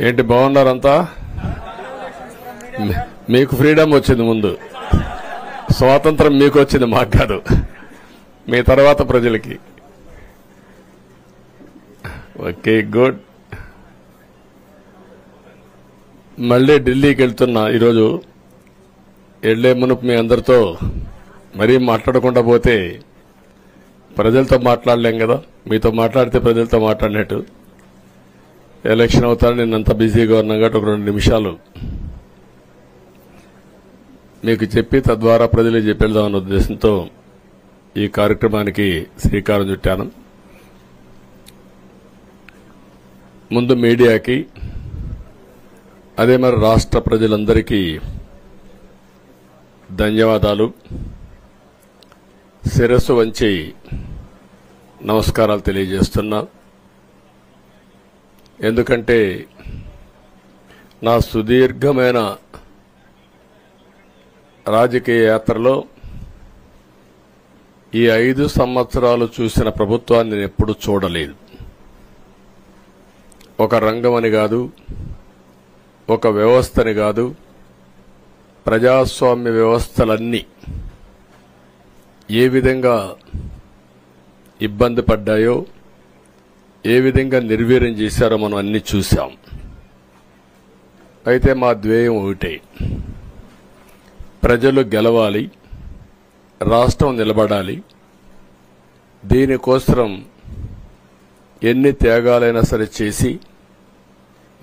ఏంటి బాగున్నారంతా? మీకు ఫ్రీడమ్ వచ్చింది, ముందు స్వాతంత్రం మీకు వచ్చింది, మాకు కాదు. మీ తర్వాత ప్రజలకి. Okay, good. మళ్ళీ ఢిల్లీకి వెళ్తున్నా ఈరోజు. వెళ్లే మునుపు మీ అందరితో మరీ మాట్లాడకుండా పోతే ప్రజలతో మాట్లాడలేం కదా. మీతో మాట్లాడితే ప్రజలతో మాట్లాడినట్టు. ఎలక్షన్ అవుతాను, నిన్నంతా బిజీగా ఉన్నా కాబట్టి ఒక 2 నిమిషాలు మీకు చెప్పి తద్వారా ప్రజలకు చెప్పేద్దామన్న ఉద్దేశంతో ఈ కార్యక్రమానికి శ్రీకారం చుట్టాను. ముందు మీడియాకి, అదే మరి రాష్ట్ర ప్రజలందరికీ ధన్యవాదాలు. శిరస్సు వంచి నమస్కారాలు తెలియజేస్తున్నా. ఎందుకంటే నా సుదీర్ఘమైన రాజకీయ యాత్రలో ఈ 5 సంవత్సరాలు చూసిన ప్రభుత్వాన్ని నేను ఎప్పుడూ చూడలేదు. ఒక రంగం అని కాదు, ఒక వ్యవస్థని కాదు, ప్రజాస్వామ్య వ్యవస్థలన్నీ ఏ విధంగా ఇబ్బంది పడ్డాయో, ఏ విధంగా నిర్వీర్యం చేశారో మనం అన్ని చూశాం. అయితే మా ధ్యేయం ఒకటే, ప్రజలు గెలవాలి, రాష్ట్రం నిలబడాలి. దీనికోసం ఎన్ని త్యాగాలైనా సరే చేసి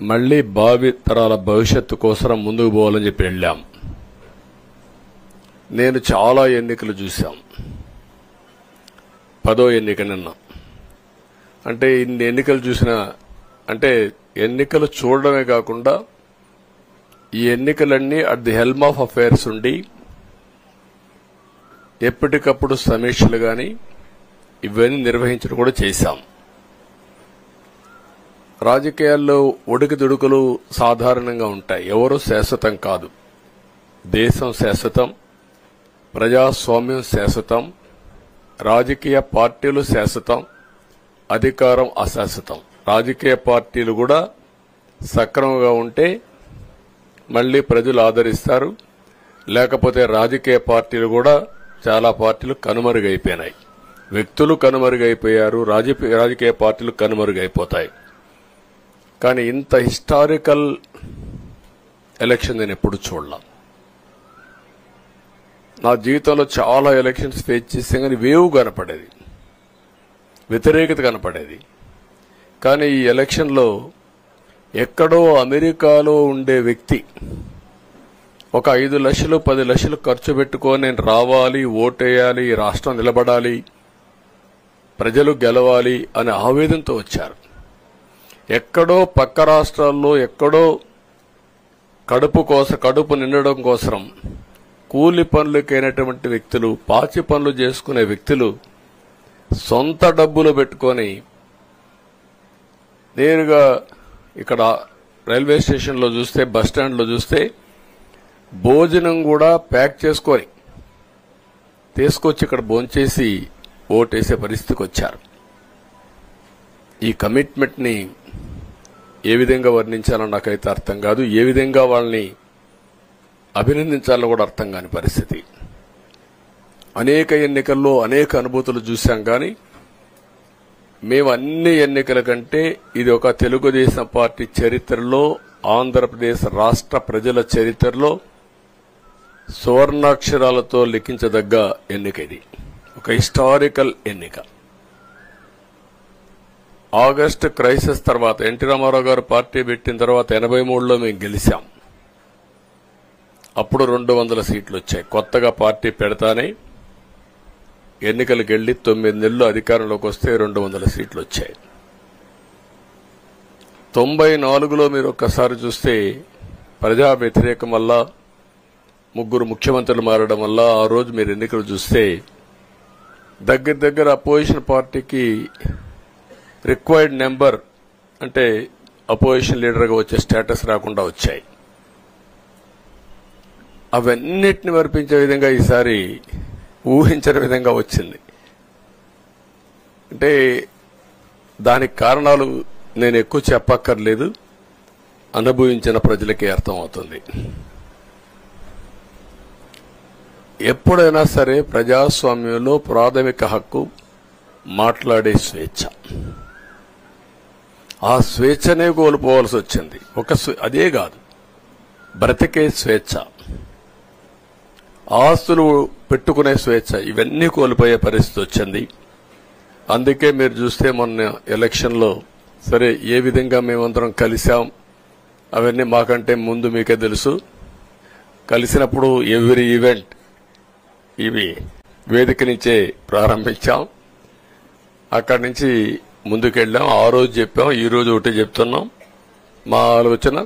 మళ్లీ భావితరాల భవిష్యత్తు కోసం ముందుకు పోవాలని చెప్పి వెళ్ళాం. నేను చాలా ఎన్నికలు చూశాం. 10వ ఎన్నిక నిన్న. అంటే ఇన్ని ఎన్నికలు చూసినా, అంటే ఎన్నికలు చూడడమే కాకుండా ఈ ఎన్నికలన్నీ at the helm of affairs ఉండి ఎప్పటికప్పుడు సమీక్షలు గాని ఇవన్నీ నిర్వహించడం కూడా చేశాం. రాజకీయాల్లో ఒడికిదుడుకులు సాధారణంగా ఉంటాయి. ఎవరూ శాశ్వతం కాదు. దేశం శాశ్వతం, ప్రజాస్వామ్యం శాశ్వతం, రాజకీయ పార్టీలు శాశ్వతం, అధికారం అశాశ్వతం. రాజకీయ పార్టీలు కూడా సక్రమంగా ఉంటే మళ్లీ ప్రజలు ఆదరిస్తారు. లేకపోతే రాజకీయ పార్టీలు కూడా చాలా పార్టీలు కనుమరుగైపోయినాయి. వ్యక్తులు కనుమరుగైపోయారు, రాజకీయ పార్టీలు కనుమరుగైపోతాయి. కానీ ఇంత హిస్టారికల్ ఎలక్షన్ నేను ఎప్పుడు చూడలా. నా జీవితంలో చాలా ఎలక్షన్స్ ఫేస్ చేస్తే కానీ వేవ్ కనపడేది, వ్యతిరేకత కనపడేది. కానీ ఈ ఎలక్షన్లో ఎక్కడో అమెరికాలో ఉండే వ్యక్తి ఒక 5 లక్షలు 10 లక్షలు ఖర్చు పెట్టుకొని నేను రావాలి, ఓటేయాలి, రాష్ట్రం నిలబడాలి, ప్రజలు గెలవాలి అనే ఆవేదనతో వచ్చారు. ఎక్కడో పక్క రాష్ట్రాల్లో ఎక్కడో కడుపు నిండడం కోసం కూలి పనులకైనటువంటి వ్యక్తులు, పాచి పనులు చేసుకునే వ్యక్తులు సొంత డబ్బులు పెట్టుకొని నేరుగా ఇక్కడ రైల్వే స్టేషన్లో చూస్తే, బస్టాండ్లో చూస్తే భోజనం కూడా ప్యాక్ చేసుకొని తీసుకొచ్చి ఇక్కడ భోంచేసి ఓటేసే పరిస్థితికి వచ్చారు. ఈ కమిట్మెంట్ ని ఏ విధంగా వర్ణించాలో నాకైతే అర్థం కాదు. ఏ విధంగా వాళ్ళని అభినందించాలో కూడా అర్థం కాని పరిస్థితి. అనేక ఎన్నికల్లో అనేక అనుభూతులు చూశాం. కానీ మేము అన్ని ఎన్నికల కంటే ఇది ఒక తెలుగుదేశం పార్టీ చరిత్రలో, ఆంధ్రప్రదేశ్ రాష్ట్ర ప్రజల చరిత్రలో సువర్ణాక్షరాలతో లిఖించదగ్గ ఎన్నిక. ఇది ఒక హిస్టారికల్ ఎన్నిక. ఆగస్టు క్రైసిస్ తర్వాత, ఎన్టీ రామారావు గారు పార్టీ పెట్టిన తర్వాత 83లో మేము గెలిచాం. అప్పుడు 200 సీట్లు వచ్చాయి. కొత్తగా పార్టీ పెడతానే ఎన్నికలకు వెళ్లి 9 నెలలు అధికారంలోకి వస్తే 200 సీట్లు వచ్చాయి. 94లో మీరు ఒక్కసారి చూస్తే ప్రజా వ్యతిరేకం వల్ల 3 ముఖ్యమంత్రులు మారడం వల్ల ఆ రోజు మీరు ఎన్నికలు చూస్తే దగ్గర అపోజిషన్ పార్టీకి రిక్వైర్డ్ నెంబర్, అంటే అపోజిషన్ లీడర్గా వచ్చే స్టేటస్ రాకుండా వచ్చాయి. అవన్నిటిని వర్పించే విధంగా ఈసారి ఊహించని విధంగా వచ్చింది. అంటే దానికి కారణాలు నేను ఎక్కువ చెప్పక్కర్లేదు. అనుభవించిన ప్రజలకి అర్థమవుతుంది. ఎప్పుడైనా సరే ప్రజాస్వామ్యంలో ప్రాథమిక హక్కు మాట్లాడే స్వేచ్ఛ. ఆ స్వేచ్ఛనే కోల్పోవాల్సి వచ్చింది. అదే కాదు, బ్రతికే స్వేచ్ఛ, ఆస్తులు పెట్టుకునే స్వేచ్ఛ, ఇవన్నీ కోల్పోయే పరిస్థితి వచ్చింది. అందుకే మీరు చూస్తే మొన్న ఎలక్షన్లో సరే ఏ విధంగా మేమందరం కలిశాం అవన్నీ మాకంటే ముందు మీకే తెలుసు. కలిసినప్పుడు ఎవ్రీ ఈవెంట్ ఇవి వేదిక నుంచే ప్రారంభించాం. అక్కడి నుంచి ముందుకెళ్ళాం. ఆ రోజు చెప్పాం, ఈ రోజు ఒకటి చెప్తున్నాం. మా ఆలోచన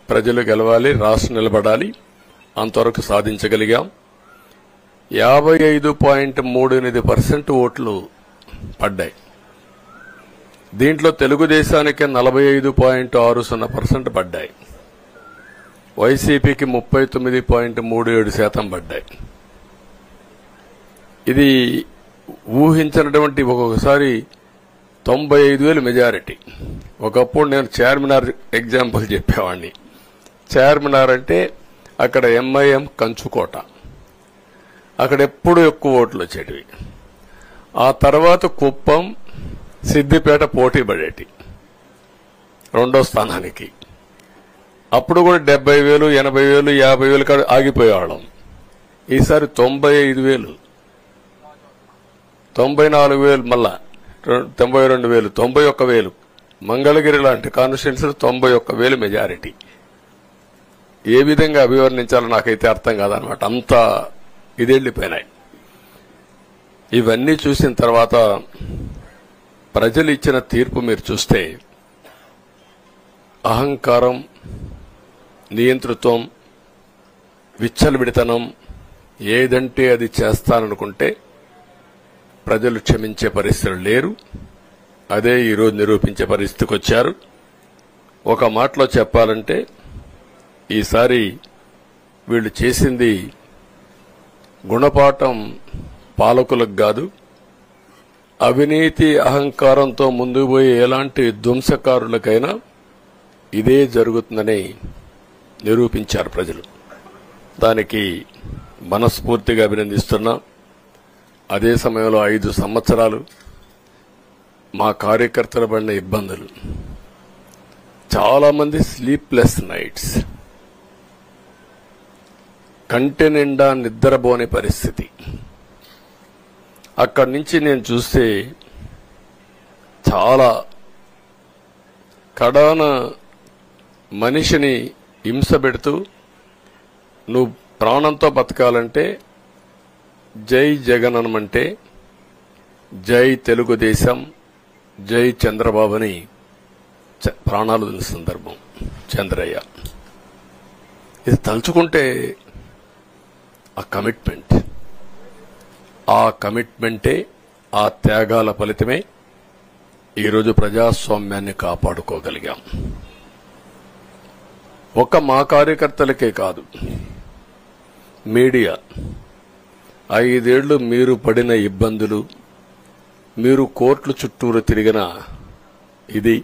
ప్రజలు గెలవాలి, రాష్ట్రం నిలబడాలి. అంతవరకు సాధించగలిగాం. 55.38% ఓట్లు పడ్డాయి. దీంట్లో తెలుగుదేశానికి 45.60% పడ్డాయి. వైసీపీకి 39.37% పడ్డాయి. ఇది ఊహించినటువంటి ఒక్కొక్కసారి 95,000 మెజారిటీ. ఒకప్పుడు నేను చార్మినార్ ఎగ్జాంపుల్ చెప్పేవాడిని. చార్మినార్ అంటే అక్కడ ఎంఐఎం కంచుకోట, అక్కడ ఎప్పుడు ఎక్కువ ఓట్లు వచ్చేటివి. ఆ తర్వాత కుప్పం, సిద్దిపేట పోటీ పడేటి రెండో స్థానానికి. అప్పుడు కూడా 70,000, 80,000, 50,000 కాడ ఆగిపోయేవాళ్ళం. ఈసారి 95,000, 94,000, మళ్ళా 92,000, 91,000. మంగళగిరి లాంటి కాన్స్టిట్యున్సీ 91,000 మెజారిటీ. ఏ విధంగా అభివర్ణించాలో నాకైతే అర్థం కాదనమాట. అంత ఇదెళ్లిపోయినాయి. ఇవన్నీ చూసిన తర్వాత ప్రజలు ఇచ్చిన తీర్పు మీరు చూస్తే అహంకారం, నియంతృత్వం, విచ్చలవిడితనం, ఏదంటే అది చేస్తాననుకుంటే ప్రజలు క్షమించే పరిస్థితులు లేరు. అదే ఈరోజు నిరూపించే పరిస్థితికి వచ్చారు. ఒక మాటలో చెప్పాలంటే ఈసారి వీళ్ళు చేసింది గుణపాఠం పాలకులకు కాదు, అవినీతి అహంకారంతో ముందుకు పోయే ఎలాంటి ధ్వంసకారులకైనా ఇదే జరుగుతుందని నిరూపించారు ప్రజలు. దానికి మనస్ఫూర్తిగా అభినందిస్తున్నా. అదే సమయంలో 5 సంవత్సరాలు మా కార్యకర్తలు పడిన ఇబ్బందులు, చాలా మంది స్లీప్లెస్ నైట్స్, కంటి నిండా నిద్రపోని పరిస్థితి. అక్కడి నుంచి నేను చూస్తే చాలా కడాన మనిషిని హింస పెడుతూ, నువ్వు ప్రాణంతో బతకాలంటే జై జగన్ అనమంటే జై తెలుగుదేశం, జై చంద్రబాబుని ప్రాణాలు వదిలిన సందర్భం చంద్రయ్య. ఇది తలుచుకుంటే ఆ కమిట్మెంటే, ఆ త్యాగాల ఫలితమే ఈరోజు ప్రజాస్వామ్యాన్ని కాపాడుకోగలిగాం. ఒక మా కార్యకర్తలకే కాదు, మీడియా 5 ఏళ్లు మీరు పడిన ఇబ్బందులు, మీరు కోర్టుల చుట్టూరు తిరిగిన ఇది,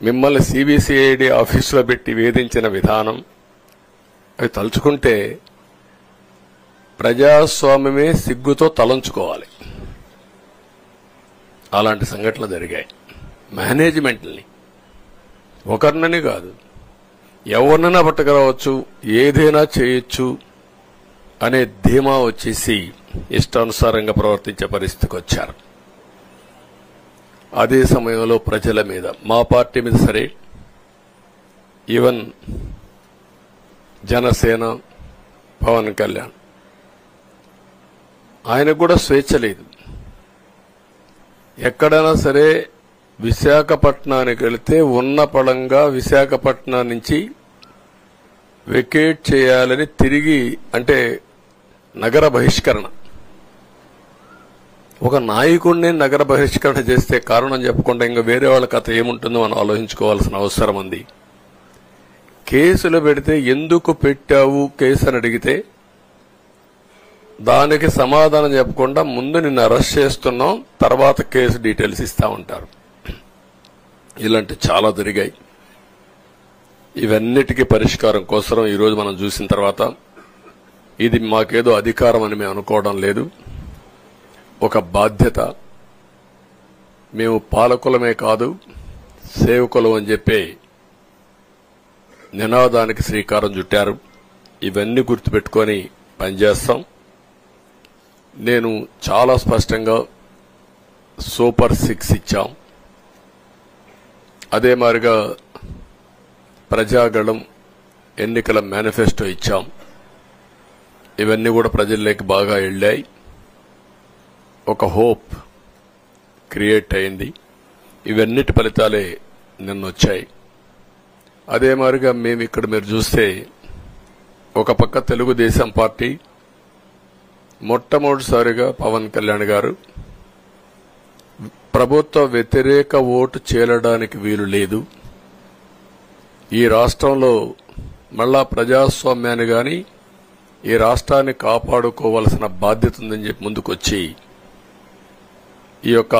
మిమ్మల్ని సిబిసిఐడి ఆఫీసులో పెట్టి వేధించిన విధానం, అవి తలుచుకుంటే ప్రజాస్వామ్యమే సిగ్గుతో తలంచుకోవాలి. అలాంటి సంఘటనలు జరిగాయి. మేనేజ్మెంట్ని ఒకరినని కాదు, ఎవరినైనా పట్టుకురావచ్చు, ఏదైనా చేయొచ్చు అనే ధీమా వచ్చేసి ఇష్టానుసారంగా ప్రవర్తించే పరిస్థితికి వచ్చారు. అదే సమయంలో ప్రజల మీద, మా పార్టీ మీద సరే, ఈవెన్ జనసేన, పవన్ కళ్యాణ్, ఆయనకు కూడా స్వేచ్ఛ లేదు. ఎక్కడైనా సరే విశాఖపట్నానికి వెళితే ఉన్న పళంగా విశాఖపట్నం నుంచి వెకేట్ చేయాలని తిరిగి, అంటే నగర బహిష్కరణ, ఒక నాయకుడిని నగర బహిష్కరణ చేస్తే కారణం చెప్పకుండా ఇంకా వేరే వాళ్ళ కథ ఏముంటుందో మనం ఆలోచించుకోవాల్సిన అవసరం ఉంది. కేసులు పెడితే ఎందుకు పెట్టావు కేసు అని అడిగితే దానికి సమాధానం చెప్పకుండా ముందు నిన్ను అరెస్ట్ చేస్తున్నాం, తర్వాత కేసు డీటెయిల్స్ ఇస్తా ఉంటారు. ఇలాంటి చాలా జరిగాయి. ఇవన్నిటికీ పరిష్కారం కోసం ఈరోజు మనం చూసిన తర్వాత ఇది మాకేదో అధికారం అని మేము అనుకోవడం లేదు, ఒక బాధ్యత. మేము పాలకులమే కాదు సేవకులం అని చెప్పే నినాదానికి శ్రీకారం చుట్టారు. ఇవన్నీ గుర్తుపెట్టుకొని పనిచేస్తాం. నేను చాలా స్పష్టంగా సూపర్ 6 ఇచ్చాం. అదే మాదిరిగా ప్రజాగళం ఎన్నికల మేనిఫెస్టో ఇచ్చాం. ఇవన్నీ కూడా ప్రజల్లోకి బాగా వెళ్ళాయి. ఒక హోప్ క్రియేట్ అయింది. ఇవన్నిటి ఫలితాలే నిన్న వచ్చాయి. అదే మాదిరిగా మేము ఇక్కడ మీరు చూస్తే ఒక పక్క తెలుగుదేశం పార్టీ మొట్టమొదటిసారిగా పవన్ కళ్యాణ్ గారు ప్రభుత్వ వ్యతిరేక ఓటు చేరడానికి వీలు లేదు, ఈ రాష్ట్రంలో మళ్ళా ప్రజాస్వామ్యాన్ని గాని ఈ రాష్ట్రాన్ని కాపాడుకోవాల్సిన బాధ్యత ఉందని చెప్పి ముందుకొచ్చి ఈ యొక్క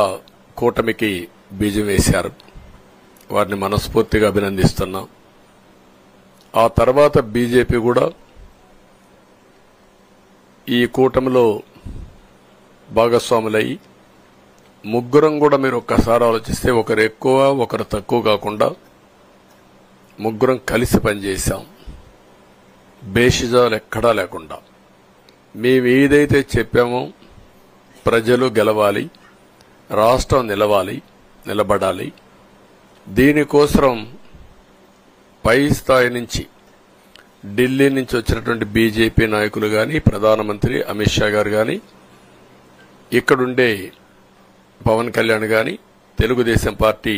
కూటమికి బీజం వేశారు. వారిని మనస్ఫూర్తిగా అభినందిస్తున్నాం. ఆ తర్వాత బీజేపీ కూడా ఈ కూటమిలో భాగస్వాములై ముగ్గురం కూడా మీరు ఒక్కసారి ఆలోచిస్తే ఒకరు ఎక్కువ ఒకరు తక్కువ కాకుండా ముగ్గురం కలిసి పనిచేశాం. బేషిజాలు ఎక్కడా లేకుండా మేము ఏదైతే చెప్పామో ప్రజలు గెలవాలి, రాష్ట్రం నిలబడాలి, దీనికోసం పై స్థాయి నుంచి ఢిల్లీ నుంచి వచ్చినటువంటి బీజేపీ నాయకులు గాని ప్రధానమంత్రి అమిత్ షా గారు గాని ఇక్కడుండే పవన్ కళ్యాణ్ గాని తెలుగుదేశం పార్టీ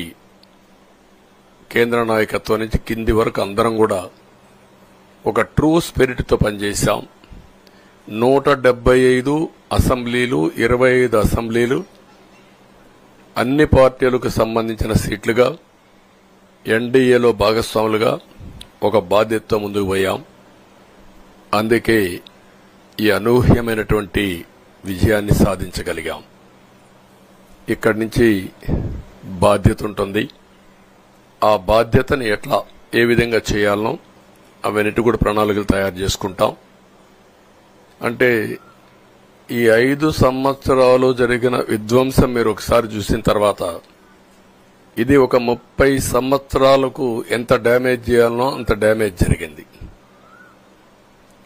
కేంద్ర నాయకత్వం నుంచి కింది వరకు అందరం కూడా ఒక ట్రూ స్పిరిట్ తో పనిచేశాం. 175 అసెంబ్లీలు, 25 అసెంబ్లీలు అన్ని పార్టీలకు సంబంధించిన సీట్లుగా ఎన్డీఏలో భాగస్వాములుగా ఒక బాధ్యతతో ముందుకు పోయాం. అందుకే ఈ అనూహ్యమైనటువంటి విజయాన్ని సాధించగలిగాం. ఇక్కడి నుంచి బాధ్యత ఉంటుంది. ఆ బాధ్యతని ఏ విధంగా చేయాలనో అవన్నిటి కూడా ప్రణాళికలు తయారు చేసుకుంటాం. అంటే ఈ 5 సంవత్సరాలు జరిగిన విధ్వంసం మీరు ఒకసారి చూసిన తర్వాత ఇది ఒక 30 సంవత్సరాలకు ఎంత డ్యామేజ్ చేయాలనో అంత డ్యామేజ్ జరిగింది.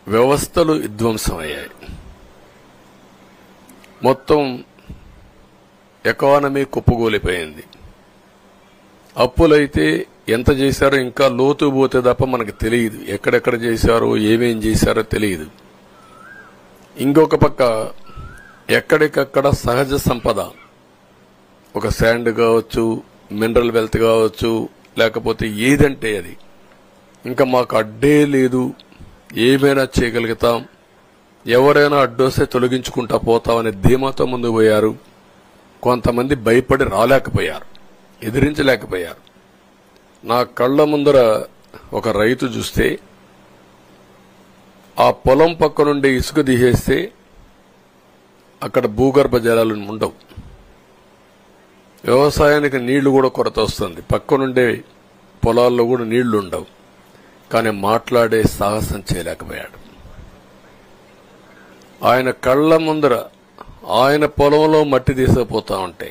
వ్యవస్థలు విధ్వంసమయ్యాయి. మొత్తం ఎకానమీ కుప్పగూలిపోయింది. అప్పులైతే ఎంత చేశారో ఇంకా లోతు పోతే తప్ప మనకు తెలియదు. ఎక్కడెక్కడ చేశారో ఏమేం చేశారో తెలియదు. ఇంకొక పక్క ఎక్కడికక్కడ సహజ సంపద, ఒక శాండ్ కావచ్చు, మినరల్ వెల్త్ కావచ్చు, లేకపోతే ఏదంటే అది ఇంకా మాకు అడ్డే లేదు, ఏమైనా చేయగలుగుతాం, ఎవరైనా అడ్డొస్తే తొలగించుకుంటా పోతామనే ధీమాతో ముందుకు పోయారు. కొంతమంది భయపడి రాలేకపోయారు, ఎదిరించలేకపోయారు. నా కళ్ల ముందర ఒక రైతు చూస్తే ఆ పొలం పక్క నుండి ఇసుక తీసేస్తే అక్కడ భూగర్భ జలాలు ఉండవు, వ్యవసాయానికి నీళ్లు కూడా కొరత వస్తుంది, పక్క నుండే పొలాల్లో కూడా నీళ్లు ఉండవు. కానీ మాట్లాడే సాహసం చేయలేకపోయాడు. ఆయన కళ్ల ముందర ఆయన పొలంలో మట్టి తీసుకుపోతా ఉంటే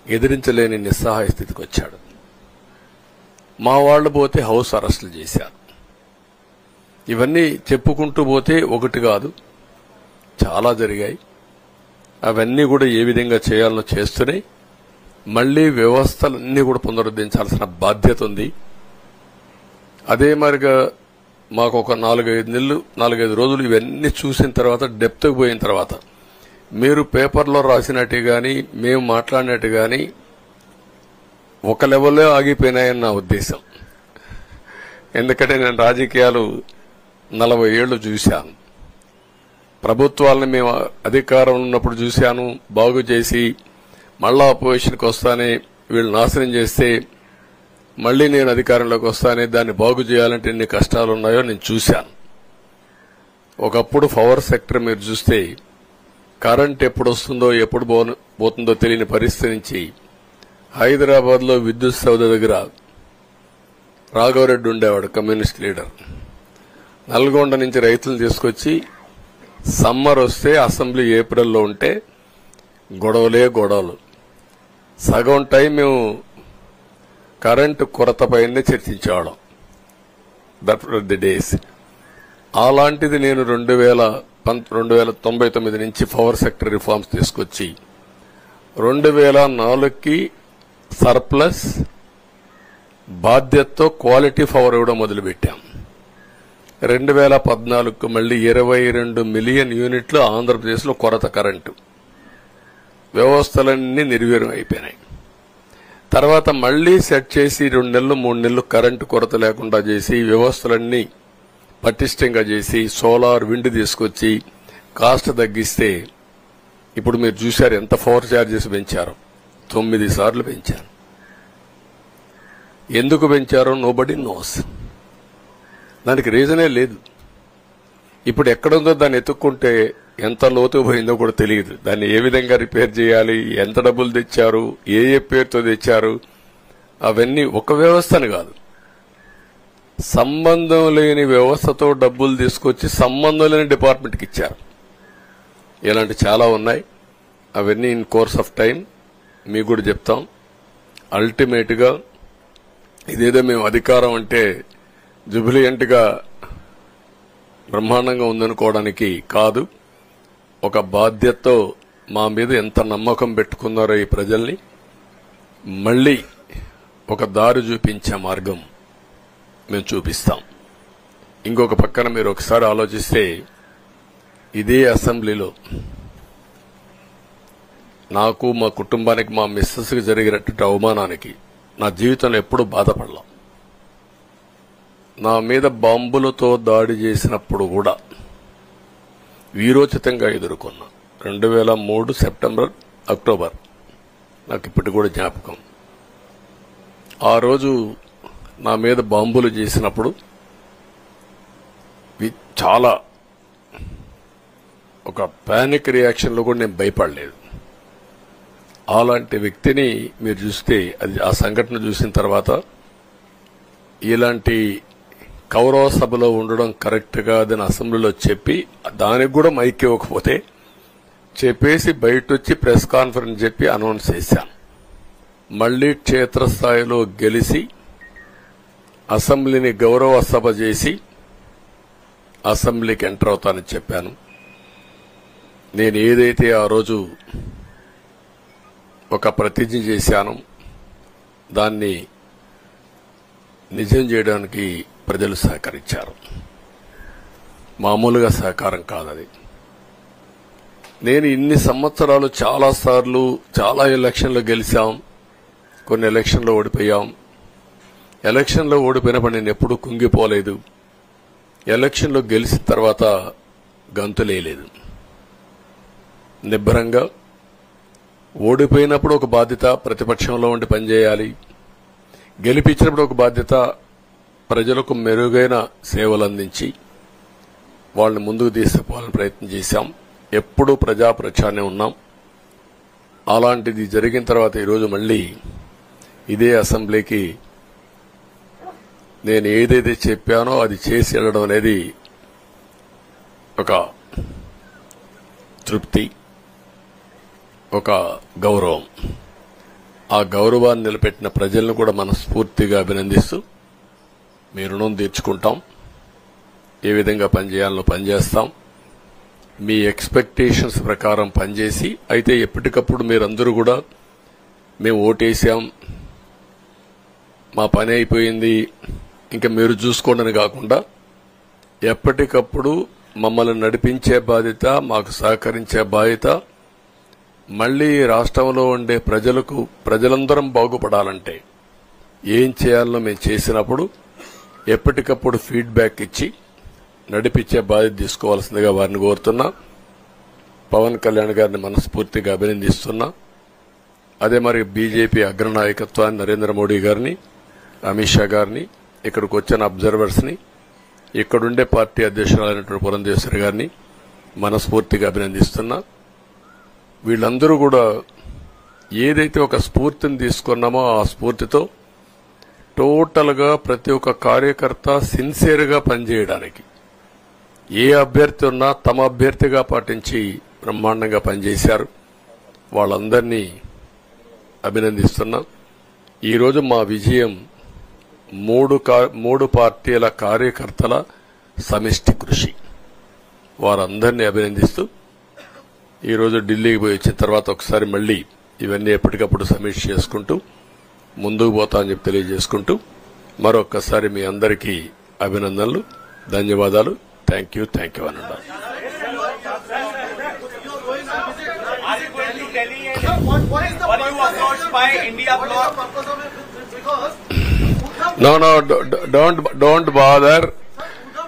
ఎదిరించలేని నిస్సహాయ స్థితికి వచ్చాడు. మా వాళ్లు పోతే హౌస్ అరెస్టులు చేశారు. ఇవన్నీ చెప్పుకుంటూ పోతే ఒకటి కాదు, చాలా జరిగాయి. అవన్నీ కూడా ఏ విధంగా చేయాలనో చేస్తున్నాయి. మళ్లీ వ్యవస్థలన్నీ కూడా పునరుద్ధరించాల్సిన బాధ్యత ఉంది. అదే మరిగా మాకు ఒక 4-5 రోజులు ఇవన్నీ చూసిన తర్వాత డెప్త్కి పోయిన తర్వాత మీరు పేపర్లో రాసినట్టు గాని మేము మాట్లాడినట్టు గాని ఒక లెవెల్లో ఆగిపోయినాయని నా ఉద్దేశం. ఎందుకంటే నేను రాజకీయాలు 40 ఏళ్లు చూశాను. ప్రభుత్వాలను మేము అధికారం ఉన్నప్పుడు చూశాను, బాగు చేసి మళ్ళా అపోజిషన్కి వస్తానే వీళ్ళు నాశనం చేస్తే మళ్లీ నేను అధికారంలోకి వస్తానే దాన్ని బాగు చేయాలంటే ఎన్ని కష్టాలు ఉన్నాయో నేను చూశాను. ఒకప్పుడు పవర్ సెక్టర్ మీరు చూస్తే కరెంట్ ఎప్పుడు వస్తుందో ఎప్పుడు పోతుందో తెలియని పరిస్థితి నుంచి హైదరాబాద్ లో విద్యుత్ సౌధ దగ్గర రాఘవరెడ్డి ఉండేవాడు, కమ్యూనిస్ట్ లీడర్. నల్గొండ నుంచి రైతులను తీసుకొచ్చి సమ్మర్ వస్తే అసెంబ్లీ ఏప్రిల్లో ఉంటే గొడవలు. సగం టైం మేము కరెంటు కొరత పైనే చర్చించేవాళ్ళం. That were the days. అలాంటిది నేను 1999 నుంచి పవర్ సెక్టర్ రిఫార్మ్స్ తీసుకొచ్చి 2004కి సర్ప్లస్ బాధ్యతతో క్వాలిటీ పవర్ ఇవ్వడం మొదలుపెట్టాం. 2014కు మళ్లీ 22 మిలియన్ యూనిట్లు ఆంధ్రప్రదేశ్లో కొరత కరెంటు. వ్యవస్థలన్నీ నిర్వీర్యం అయిపోయినాయి. తర్వాత మళ్లీ సెట్ చేసి 2 నెలలు 3 నెలలు కరెంటు కొరత లేకుండా చేసి వ్యవస్థలన్నీ పటిష్టంగా చేసి సోలార్ విండ్ తీసుకొచ్చి కాస్ట్ తగ్గిస్తే ఇప్పుడు మీరు చూశారు ఎంత పవర్ ఛార్జెస్ పెంచారు. 9 సార్లు పెంచారు. ఎందుకు పెంచారో నోబడీ నోస్. దానికి రీజనే లేదు. ఇప్పుడు ఎక్కడుందో దాన్ని ఎత్తుక్కుంటే ఎంత లోతు పోయిందో కూడా తెలియదు. దాన్ని ఏ విధంగా రిపేర్ చేయాలి, ఎంత డబ్బులు తెచ్చారు, ఏ పేరుతో తెచ్చారు, అవన్నీ ఒక వ్యవస్థను కాదు, సంబంధం లేని వ్యవస్థతో డబ్బులు తీసుకొచ్చి సంబంధం లేని డిపార్ట్మెంట్కి ఇచ్చారు. ఇలాంటి చాలా ఉన్నాయి. అవన్నీ ఇన్ కోర్స్ ఆఫ్ టైం మీకు కూడా చెప్తాం. అల్టిమేట్ గా ఇదేదో మేము అధికారం అంటే జుబిలియంట్ గా బ్రహ్మాండంగా ఉందనుకోవడానికి కాదు. ఒక బాధ్యతతో మా మీద ఎంత నమ్మకం పెట్టుకున్నారో ఈ ప్రజల్ని మళ్లీ ఒక దారి చూపించే మార్గం మేము చూపిస్తాం. ఇంకొక పక్కన మీరు ఒకసారి ఆలోచిస్తే ఇదే అసెంబ్లీలో నాకు, మా కుటుంబానికి, మా మిస్సెస్కి జరిగినటువంటి అవమానానికి నా జీవితంలో ఎప్పుడూ బాధపడలా. నా మీద బాంబులతో దాడి చేసినప్పుడు కూడా వీరోచితంగా ఎదుర్కొన్నా. 2003 సెప్టెంబర్, అక్టోబర్ నాకు ఇప్పటికి కూడా జ్ఞాపకం. ఆ రోజు నా మీద బాంబులు చేసినప్పుడు చాలా ఒక పానిక్ రియాక్షన్లో కూడా నేను భయపడలేదు. అలాంటి వ్యక్తిని మీరు చూస్తే అది ఆ సంఘటన చూసిన తర్వాత ఇలాంటి కౌరవ సభలో ఉండడం కరెక్ట్ కాదని అసెంబ్లీలో చెప్పి దానికి కూడా మైక్ ఇవ్వకపోతే చెప్పేసి బయటొచ్చి ప్రెస్ కాన్ఫరెన్స్ చెప్పి అనౌన్స్ చేశాను. మళ్లీ క్షేత్రస్థాయిలో గెలిచి అసెంబ్లీని గౌరవ సభ చేసి అసెంబ్లీకి ఎంటర్ అవుతానని చెప్పాను. నేను ఏదైతే ఆ రోజు ఒక ప్రతిజ్ఞ చేశాను దాన్ని నిజం చేయడానికి ప్రజలు సహకరించారు. మామూలుగా సహకారం కాదది. నేను ఇన్ని సంవత్సరాలు చాలాసార్లు చాలా ఎలక్షన్లు గెలిచాం, కొన్ని ఎలక్షన్లో ఓడిపోయాం. ఎలక్షన్లో ఓడిపోయినప్పుడు నేను ఎప్పుడూ కుంగిపోలేదు. ఎలక్షన్లో గెలిచిన తర్వాత గంతులేయలేదు. నిబ్బరంగా ఓడిపోయినప్పుడు ఒక బాధ్యత ప్రతిపక్షంలో ఉండి పనిచేయాలి, గెలిపించినప్పుడు ఒక బాధ్యత ప్రజలకు మెరుగైన సేవలు అందించి వాళ్ళని ముందుకు తీసుకుపోవాలని ప్రయత్నం చేశాం. ఎప్పుడూ ప్రజాప్రచారనే ఉన్నాం. అలాంటిది జరిగిన తర్వాత ఈరోజు మళ్లీ ఇదే అసెంబ్లీకి నేను ఏదైతే చెప్పానో అది చేసి వెళ్ళడం అనేది ఒక తృప్తి, ఒక గౌరవం. ఆ గౌరవాన్ని నిలబెట్టిన ప్రజలను కూడా మనస్ఫూర్తిగా అభినందిస్తూ మీ రుణం తీర్చుకుంటాం. ఏ విధంగా పనిచేయాలో పనిచేస్తాం. మీ ఎక్స్పెక్టేషన్స్ ప్రకారం పనిచేసి అయితే ఎప్పటికప్పుడు మీరందరూ కూడా మేము ఓటేశాం, మా పని అయిపోయింది, ఇంకా మీరు చూసుకోండి కాకుండా ఎప్పటికప్పుడు మమ్మల్ని నడిపించే బాధ్యత, మాకు సహకరించే బాధ్యత, మళ్లీ రాష్ట్రంలో ఉండే ప్రజలందరం బాగుపడాలంటే ఏం చేయాలో మేము చేసినప్పుడు ఎప్పటికప్పుడు ఫీడ్బ్యాక్ ఇచ్చి నడిపించే బాధ్యత తీసుకోవాల్సిందిగా వారిని కోరుతున్నా. పవన్ కళ్యాణ్ గారిని మనస్ఫూర్తిగా అభినందిస్తున్నా. అదే మరి బీజేపీ అగ్రనాయకత్వాన్ని నరేంద్ర మోడీ గారిని, అమిత్ షా గారిని, ఇక్కడికి వచ్చిన అబ్జర్వర్స్ ని, ఇక్కడుండే పార్టీ అధ్యక్షురాలైనటువంటి పురంధేశ్వరి గారిని మనస్ఫూర్తిగా అభినందిస్తున్నా. వీళ్ళందరూ కూడా ఏదైతే ఒక స్ఫూర్తిని తీసుకున్నామో ఆ స్ఫూర్తితో టోటల్ గా ప్రతి ఒక్క కార్యకర్త సిన్సియర్ గా పనిచేయడానికి ఏ అభ్యర్థి ఉన్నా తమ అభ్యర్థిగా పాటించి బ్రహ్మాండంగా పనిచేశారు. వాళ్ళందరినీ అభినందిస్తున్నాం. ఈరోజు మా విజయం మూడు పార్టీల కార్యకర్తల సమిష్టి కృషి. వారందరినీ అభినందిస్తూ ఈరోజు ఢిల్లీకి పోయి వచ్చిన తర్వాత ఒకసారి మళ్లీ ఇవన్నీ ఎప్పటికప్పుడు సమీక్ష చేసుకుంటూ ముందుకు పోతా అని చెప్పి తెలియజేసుకుంటూ మరొక్కసారి మీ అందరికీ అభినందనలు, ధన్యవాదాలు. థ్యాంక్ యూ అనండి. No, don't bother.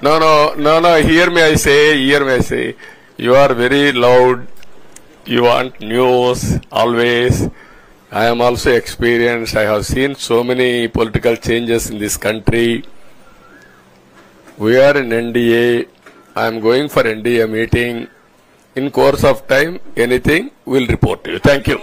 No, hear me I say. You are very loud. You want news always. I am also experienced. I have seen so many political changes in this country. We are in NDA. I am going for NDA meeting. In course of time, anything, we'll report to you. Thank you.